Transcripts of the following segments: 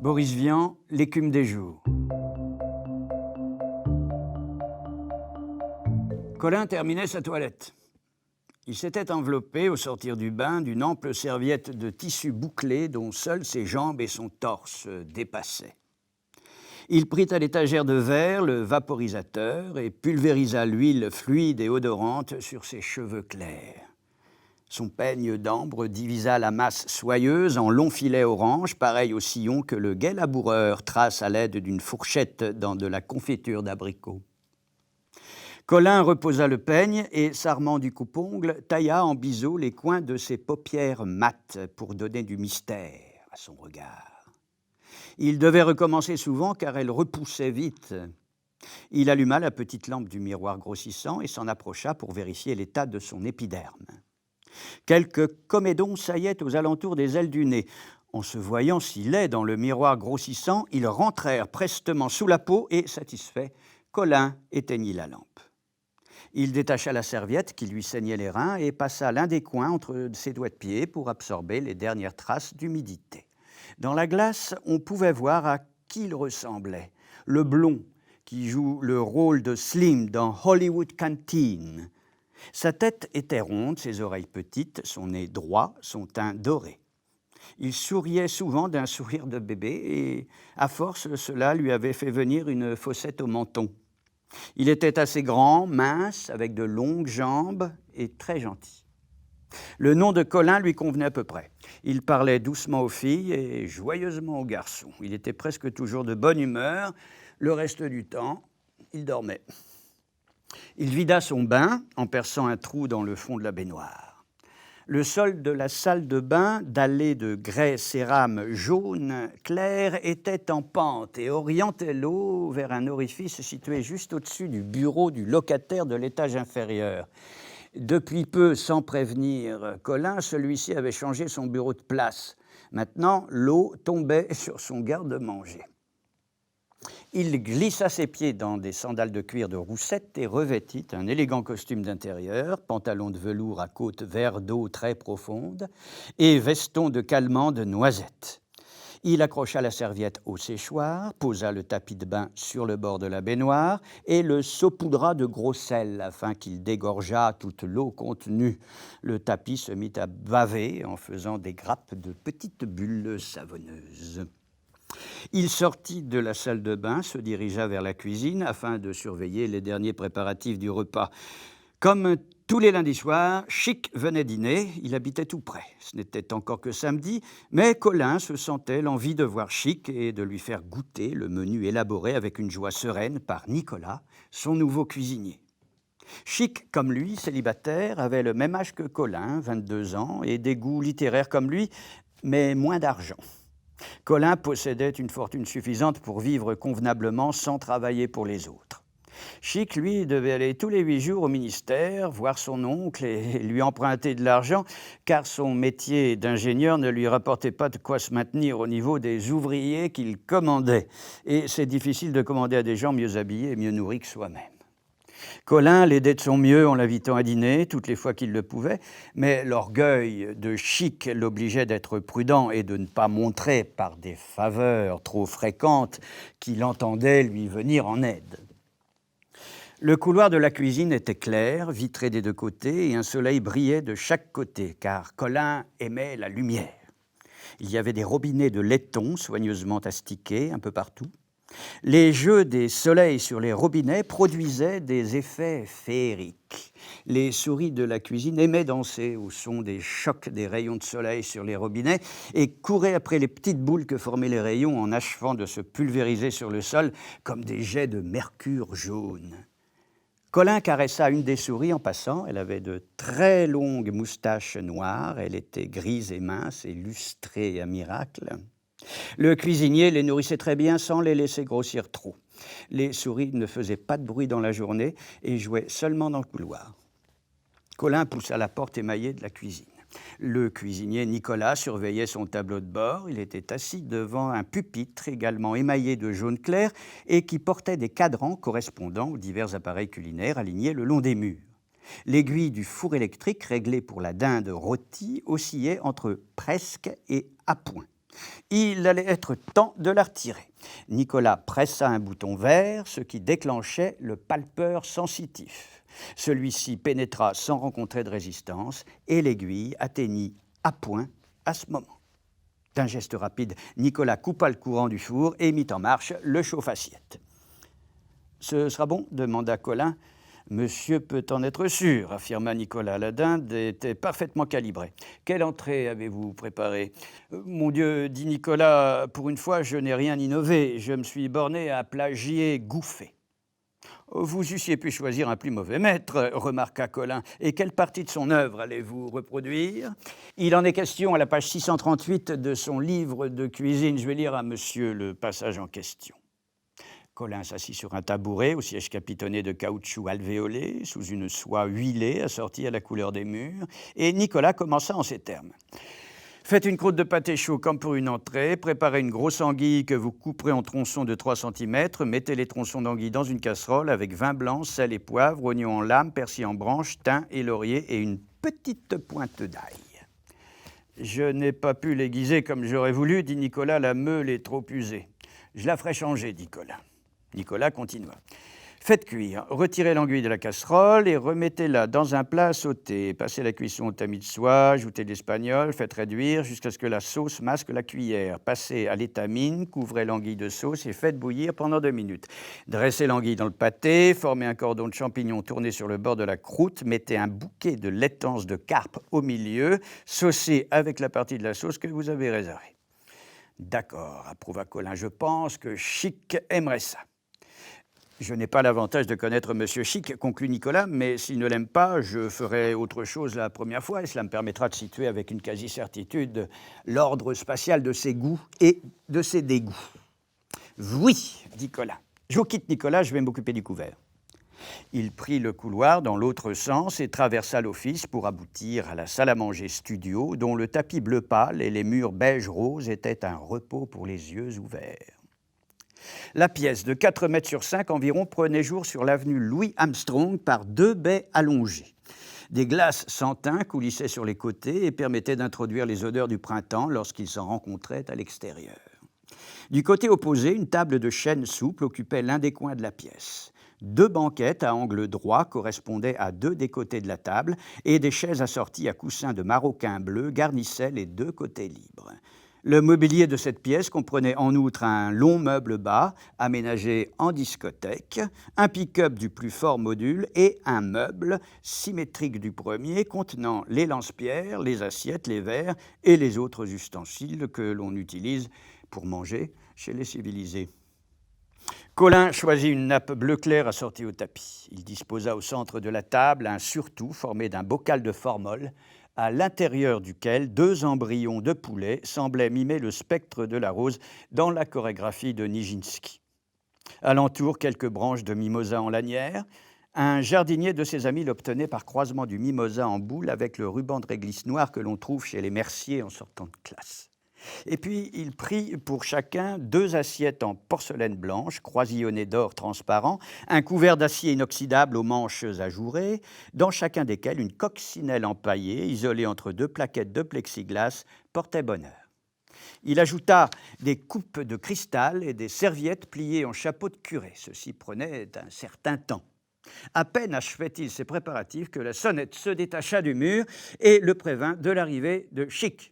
Boris Vian, L'écume des jours. Colin terminait sa toilette. Il s'était enveloppé, au sortir du bain, d'une ample serviette de tissu bouclé dont seules ses jambes et son torse dépassaient. Il prit à l'étagère de verre le vaporisateur et pulvérisa l'huile fluide et odorante sur ses cheveux clairs. Son peigne d'ambre divisa la masse soyeuse en longs filets orange, pareils aux sillons que le gai laboureur trace à l'aide d'une fourchette dans de la confiture d'abricot. Colin reposa le peigne et, s'armant du coupe-ongle, tailla en biseau les coins de ses paupières mates pour donner du mystère à son regard. Il devait recommencer souvent car elle repoussait vite. Il alluma la petite lampe du miroir grossissant et s'en approcha pour vérifier l'état de son épiderme. Quelques comédons saillaient aux alentours des ailes du nez. En se voyant si laid dans le miroir grossissant, ils rentrèrent prestement sous la peau et, satisfait, Colin éteignit la lampe. Il détacha la serviette qui lui saignait les reins et passa l'un des coins entre ses doigts de pied pour absorber les dernières traces d'humidité. Dans la glace, on pouvait voir à qui il ressemblait. Le blond, qui joue le rôle de Slim dans Hollywood Canteen. Sa tête était ronde, ses oreilles petites, son nez droit, son teint doré. Il souriait souvent d'un sourire de bébé et, à force, cela lui avait fait venir une fossette au menton. Il était assez grand, mince, avec de longues jambes et très gentil. Le nom de Colin lui convenait à peu près. Il parlait doucement aux filles et joyeusement aux garçons. Il était presque toujours de bonne humeur. Le reste du temps, il dormait. Il vida son bain en perçant un trou dans le fond de la baignoire. Le sol de la salle de bain, dallé de grès cérame jaune clair, était en pente et orientait l'eau vers un orifice situé juste au-dessus du bureau du locataire de l'étage inférieur. Depuis peu, sans prévenir Colin, celui-ci avait changé son bureau de place. Maintenant, l'eau tombait sur son garde-manger. Il glissa ses pieds dans des sandales de cuir de roussette et revêtit un élégant costume d'intérieur, pantalon de velours à côtes vert d'eau très profonde et veston de calmant de noisette. Il accrocha la serviette au séchoir, posa le tapis de bain sur le bord de la baignoire et le saupoudra de gros sel afin qu'il dégorgeât toute l'eau contenue. Le tapis se mit à baver en faisant des grappes de petites bulles savonneuses. Il sortit de la salle de bain, se dirigea vers la cuisine afin de surveiller les derniers préparatifs du repas. Comme tous les lundis soirs, Chic venait dîner, il habitait tout près. Ce n'était encore que samedi, mais Colin se sentait l'envie de voir Chic et de lui faire goûter le menu élaboré avec une joie sereine par Nicolas, son nouveau cuisinier. Chic, comme lui, célibataire, avait le même âge que Colin, 22 ans, et des goûts littéraires comme lui, mais moins d'argent. Colin possédait une fortune suffisante pour vivre convenablement sans travailler pour les autres. Chic, lui, devait aller tous les 8 jours au ministère, voir son oncle et lui emprunter de l'argent, car son métier d'ingénieur ne lui rapportait pas de quoi se maintenir au niveau des ouvriers qu'il commandait. Et c'est difficile de commander à des gens mieux habillés et mieux nourris que soi-même. Colin l'aidait de son mieux en l'invitant à dîner toutes les fois qu'il le pouvait, mais l'orgueil de Chic l'obligeait d'être prudent et de ne pas montrer par des faveurs trop fréquentes qu'il entendait lui venir en aide. Le couloir de la cuisine était clair, vitré des deux côtés, et un soleil brillait de chaque côté, car Colin aimait la lumière. Il y avait des robinets de laiton soigneusement astiqués un peu partout. Les jeux des soleils sur les robinets produisaient des effets féeriques. Les souris de la cuisine aimaient danser au son des chocs des rayons de soleil sur les robinets et couraient après les petites boules que formaient les rayons en achevant de se pulvériser sur le sol comme des jets de mercure jaune. Colin caressa une des souris en passant. Elle avait de très longues moustaches noires. Elle était grise et mince et lustrée à miracle. Le cuisinier les nourrissait très bien sans les laisser grossir trop. Les souris ne faisaient pas de bruit dans la journée et jouaient seulement dans le couloir. Colin poussa la porte émaillée de la cuisine. Le cuisinier Nicolas surveillait son tableau de bord. Il était assis devant un pupitre également émaillé de jaune clair et qui portait des cadrans correspondant aux divers appareils culinaires alignés le long des murs. L'aiguille du four électrique réglé pour la dinde rôtie oscillait entre presque et à point. Il allait être temps de la retirer. Nicolas pressa un bouton vert, ce qui déclenchait le palpeur sensitif. Celui-ci pénétra sans rencontrer de résistance et l'aiguille atteignit à point à ce moment. D'un geste rapide, Nicolas coupa le courant du four et mit en marche le chauffe-assiette. « Ce sera bon ?» demanda Colin. « Monsieur peut en être sûr, » affirma Nicolas. La dinde était parfaitement calibrée. « Quelle entrée avez-vous préparée ?»« Mon Dieu, dit Nicolas, pour une fois, je n'ai rien innové. Je me suis borné à plagier Gouffé. » « Vous eussiez pu choisir un plus mauvais maître, » remarqua Colin. « Et quelle partie de son œuvre allez-vous reproduire ?»« Il en est question à la page 638 de son livre de cuisine. Je vais lire à monsieur le passage en question. » Colin s'assit sur un tabouret au siège capitonné de caoutchouc alvéolé, sous une soie huilée assortie à la couleur des murs, et Nicolas commença en ces termes. Faites une croûte de pâté chaud comme pour une entrée, préparez une grosse anguille que vous couperez en tronçons de 3 cm, mettez les tronçons d'anguille dans une casserole avec vin blanc, sel et poivre, oignons en lame, persil en branches, thym et laurier et une petite pointe d'ail. Je n'ai pas pu l'aiguiser comme j'aurais voulu, dit Nicolas, la meule est trop usée. Je la ferai changer, dit Colin. Nicolas continua. Faites cuire, retirez l'anguille de la casserole et remettez-la dans un plat à sauter. Passez la cuisson au tamis de soie, ajoutez de l'espagnol, faites réduire jusqu'à ce que la sauce masque la cuillère. Passez à l'étamine, couvrez l'anguille de sauce et faites bouillir pendant 2 minutes. Dressez l'anguille dans le pâté, formez un cordon de champignons tourné sur le bord de la croûte, mettez un bouquet de laitances de carpe au milieu, saucez avec la partie de la sauce que vous avez réservée. D'accord, approuva Colin, je pense que Chic aimerait ça. Je n'ai pas l'avantage de connaître Monsieur Chic, conclut Nicolas, mais s'il ne l'aime pas, je ferai autre chose la première fois et cela me permettra de situer avec une quasi-certitude l'ordre spatial de ses goûts et de ses dégoûts. Oui, dit Colin. Je vous quitte, Nicolas, je vais m'occuper du couvert. Il prit le couloir dans l'autre sens et traversa l'office pour aboutir à la salle à manger studio, dont le tapis bleu pâle et les murs beige-rose étaient un repos pour les yeux ouverts. La pièce de 4 mètres sur 5 environ prenait jour sur l'avenue Louis Armstrong par 2 baies allongées. Des glaces sans teint coulissaient sur les côtés et permettaient d'introduire les odeurs du printemps lorsqu'ils s'en rencontraient à l'extérieur. Du côté opposé, une table de chêne souple occupait l'un des coins de la pièce. 2 banquettes à angle droit correspondaient à 2 des côtés de la table et des chaises assorties à coussins de maroquin bleu garnissaient les 2 côtés libres. Le mobilier de cette pièce comprenait en outre un long meuble bas, aménagé en discothèque, un pick-up du plus fort module et un meuble symétrique du premier contenant les lance-pierres, les assiettes, les verres et les autres ustensiles que l'on utilise pour manger chez les civilisés. Colin choisit une nappe bleu clair assortie au tapis. Il disposa au centre de la table un surtout formé d'un bocal de formol, à l'intérieur duquel 2 embryons de poulet semblaient mimer le spectre de la rose dans la chorégraphie de Nijinsky. Alentour, quelques branches de mimosa en lanière. Un jardinier de ses amis l'obtenait par croisement du mimosa en boule avec le ruban de réglisse noir que l'on trouve chez les merciers en sortant de classe. Et puis, il prit pour chacun 2 assiettes en porcelaine blanche, croisillonnées d'or transparent, un couvert d'acier inoxydable aux manches ajourées, dans chacun desquels une coccinelle empaillée, isolée entre 2 plaquettes de plexiglas, portait bonheur. Il ajouta des coupes de cristal et des serviettes pliées en chapeau de curé. Ceci prenait un certain temps. À peine achevait-il ses préparatifs que la sonnette se détacha du mur et le prévint de l'arrivée de Chic.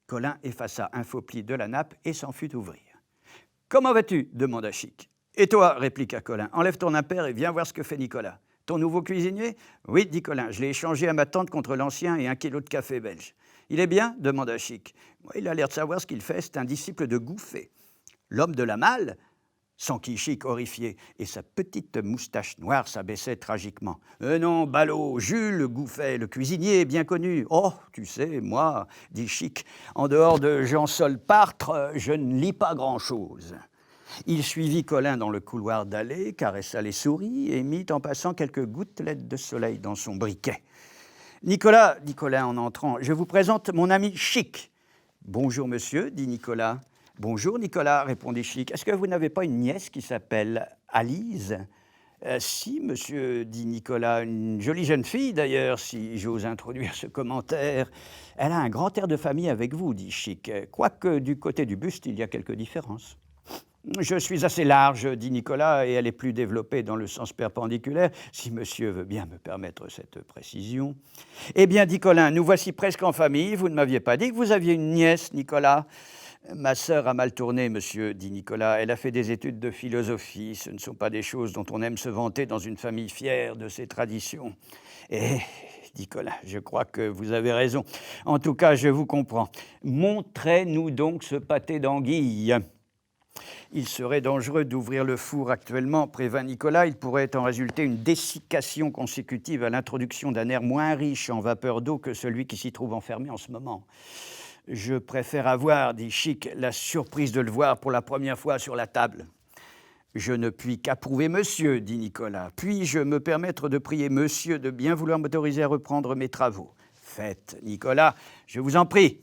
Colin effaça un faux pli de la nappe et s'en fut ouvrir. « Comment vas-tu » demanda Chic. « Et toi » répliqua Colin. « Enlève ton impair et viens voir ce que fait Nicolas. »« Ton nouveau cuisinier ?»« Oui, dit Colin. Je l'ai échangé à ma tante contre l'ancien et 1 kilo de café belge. »« Il est bien » demanda Chic. « Il a l'air de savoir ce qu'il fait. C'est un disciple de Gouffé. »« L'homme de la malle ?» s'enquit Chic horrifié, et sa petite moustache noire s'abaissait tragiquement. « Non, ballot, Jules Gouffet, le cuisinier bien connu. »« Oh, tu sais, moi, dit Chic, en dehors de Jean-Sol Partre, je ne lis pas grand-chose. » Il suivit Colin dans le couloir d'allée, caressa les souris et mit en passant quelques gouttelettes de soleil dans son briquet. « Nicolas, dit Colin en entrant, je vous présente mon ami Chic. »« Bonjour, monsieur, dit Nicolas. »« Bonjour, Nicolas, répondit Chic. Est-ce que vous n'avez pas une nièce qui s'appelle Alise ?»« Si, monsieur, dit Nicolas, une jolie jeune fille d'ailleurs, si j'ose introduire ce commentaire. Elle a un grand air de famille avec vous, dit Chic, quoique du côté du buste, il y a quelques différences. Je suis assez large, dit Nicolas, et elle est plus développée dans le sens perpendiculaire, si monsieur veut bien me permettre cette précision. Eh bien, dit Colin, nous voici presque en famille. Vous ne m'aviez pas dit que vous aviez une nièce, Nicolas. Ma sœur a mal tourné, monsieur, dit Nicolas. Elle a fait des études de philosophie. Ce ne sont pas des choses dont on aime se vanter dans une famille fière de ses traditions. Eh, dit Colin, je crois que vous avez raison. En tout cas, je vous comprends. Montrez-nous donc ce pâté d'anguille. Il serait dangereux d'ouvrir le four actuellement, prévint Nicolas. Il pourrait en résulter une dessiccation consécutive à l'introduction d'un air moins riche en vapeur d'eau que celui qui s'y trouve enfermé en ce moment. Je préfère avoir, dit Chic, la surprise de le voir pour la première fois sur la table. Je ne puis qu'approuver monsieur, dit Nicolas. Puis-je me permettre de prier monsieur de bien vouloir m'autoriser à reprendre mes travaux? Faites, Nicolas, je vous en prie.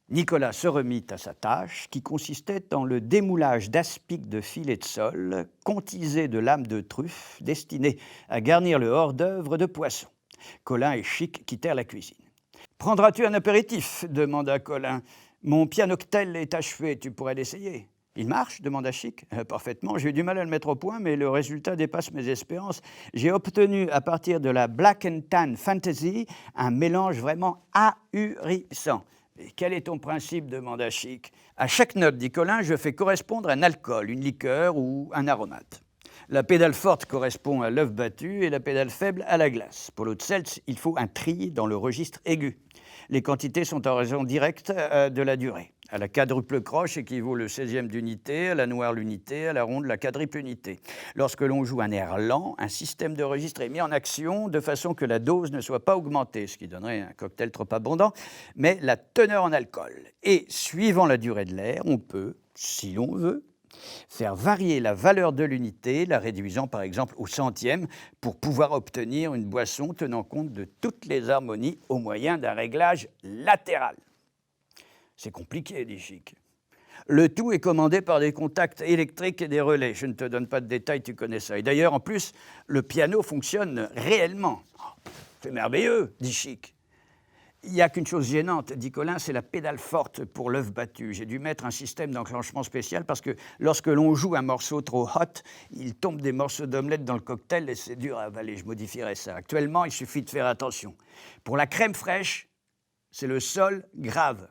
Nicolas se remit à sa tâche, qui consistait en le démoulage d'aspics de filets de sole, contisés de lames de truffe, destinées à garnir le hors-d'œuvre de poisson. Colin et Chic quittèrent la cuisine. « Prendras-tu un apéritif » demanda Colin. « Mon pianoctel est achevé, tu pourrais l'essayer. »« Il marche » demanda Chic. « Parfaitement, j'ai eu du mal à le mettre au point, mais le résultat dépasse mes espérances. J'ai obtenu, à partir de la Black and Tan Fantasy, un mélange vraiment ahurissant. » « Quel est ton principe » demanda Chic. « À chaque note, dit Colin, je fais correspondre un alcool, une liqueur ou un aromate. La pédale forte correspond à l'œuf battu et la pédale faible à la glace. Pour l'eau de seltz, il faut un tri dans le registre aigu. Les quantités sont en raison directe de la durée. À la quadruple croche équivaut le 16e d'unité, à la noire l'unité, à la ronde la quadruple unité. Lorsque l'on joue un air lent, un système de registre est mis en action de façon que la dose ne soit pas augmentée, ce qui donnerait un cocktail trop abondant, mais la teneur en alcool. Et suivant la durée de l'air, on peut, si l'on veut, faire varier la valeur de l'unité, la réduisant par exemple au centième, pour pouvoir obtenir une boisson tenant compte de toutes les harmonies au moyen d'un réglage latéral. C'est compliqué, dit Chic. Le tout est commandé par des contacts électriques et des relais. Je ne te donne pas de détails, tu connais ça. Et d'ailleurs, en plus, le piano fonctionne réellement. C'est merveilleux, dit Chic. Il n'y a qu'une chose gênante, dit Colin, c'est la pédale forte pour l'œuf battu. J'ai dû mettre un système d'enclenchement spécial parce que lorsque l'on joue un morceau trop hot, il tombe des morceaux d'omelette dans le cocktail et c'est dur à avaler. Je modifierai ça. Actuellement, il suffit de faire attention. Pour la crème fraîche, c'est le sol grave.